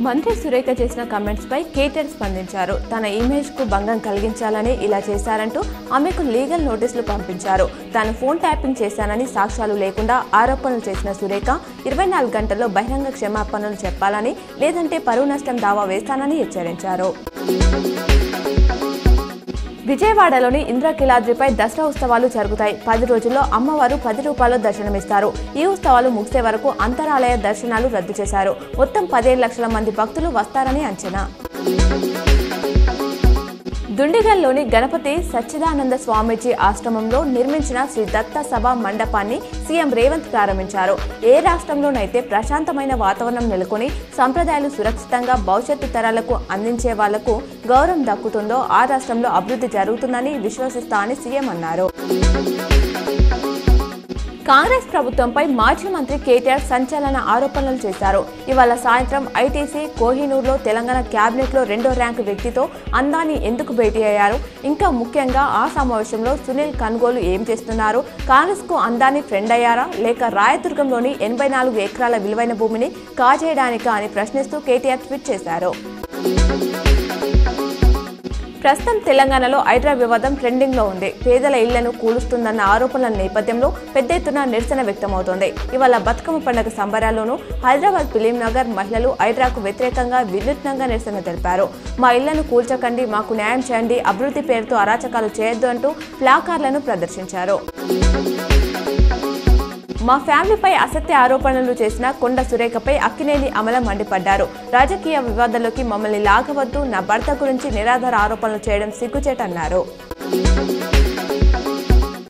మంత్రి సురేఖ చేసిన కామెంట్స్ పై కేటీఆర్ స్పందించారు. తన ఇమేజ్ కు భంగం కలిగించాలని ఇలా చేశారంటూ ఆమెకు లీగల్ నోటీసులు పంపించారు. తాను ఫోన్ ట్యాపింగ్ చేశానని సాక్ష్యాలు లేకుండా ఆరోపణలు చేసిన సురేఖ 24 గంటల్లో బహిరంగ క్షమాపణలు చెప్పాలని, లేదంటే పరువు నష్టం దావా వేస్తానని హెచ్చరించారు. విజయవాడలోని ఇంద్రకీలాద్రిపై దసరా ఉత్సవాలు జరుగుతాయి. 10 రోజుల్లో అమ్మవారు 10 రూపాయలు దర్శనమిస్తారు. ఈ ఉత్సవాలు ముగిసే వరకు అంతరాలయ దర్శనాలు రద్దు చేశారు. మొత్తం 15 లక్షల మంది భక్తులు వస్తారని అంచనా. దుండిగల్లోని గణపతి సచ్చిదానంద స్వామీజీ ఆశ్రమంలో నిర్మించిన శ్రీ దత్త సభ మండపాన్ని సీఎం రేవంత్ ప్రారంభించారు. ఏ రాష్ట్రంలోనైతే ప్రశాంతమైన వాతావరణం నెలకొని సంప్రదాయాలు సురక్షితంగా భవిష్యత్తు తరాలకు అందించే వాళ్లకు గౌరవం దక్కుతుందో ఆ రాష్ట్రంలో అభివృద్ధి జరుగుతుందని విశ్వసిస్తా అని సీఎం అన్నారు. కాంగ్రెస్ ప్రభుత్వంపై మాజీ మంత్రి కేటీఆర్ సంచలన ఆరోపణలు చేశారు. ఇవాళ సాయంత్రం ఐటీసీ కోహినూర్లో తెలంగాణ క్యాబినెట్లో 2వ ర్యాంకు వ్యక్తితో అందాని ఎందుకు భేటీ అయ్యారు? ఇంకా ముఖ్యంగా ఆ సమావేశంలో సునీల్ కన్గోలు ఏం చేస్తున్నారు? కాంగ్రెస్ కు అందాని ఫ్రెండ్ అయ్యారా, లేక రాయదుర్గంలోని 84 ఎకరాల విలువైన భూమిని కాజేయడానికా అని ప్రశ్నిస్తూ కేటీఆర్ ట్వీట్ చేశారు. ప్రస్తుతం తెలంగాణలో హైడ్రా వివాదం ట్రెండింగ్ లో ఉంది. పేదల ఇళ్లను కూలుస్తుందన్న ఆరోపణల నేపథ్యంలో పెద్ద ఎత్తున నిరసన వ్యక్తమవుతోంది. ఇవాళ బతుకమ్మ పండుగ సంబరాల్లోనూ హైదరాబాద్ ఫిలిం నగర్ మహిళలు హైడ్రాకు వ్యతిరేకంగా వినూత్నంగా నిరసన తెలిపారు. మా ఇళ్లను కూల్చకండి, మాకు న్యాయం చేయండి, అభివృద్ధి పేరుతో అరాచకాలు చేయొద్దు అంటూ ప్లాకార్డులను ప్రదర్శించారు. మా ఫ్యామిలీపై అసత్య ఆరోపణలు చేసిన కొండ సురేఖపై అక్కినేని అమల మండిపడ్డారు. రాజకీయ వివాదాల్లోకి మమ్మల్ని లాగవద్దు, నా భర్త గురించి నిరాధార ఆరోపణలు చేయడం సిగ్గుచేటన్నారు.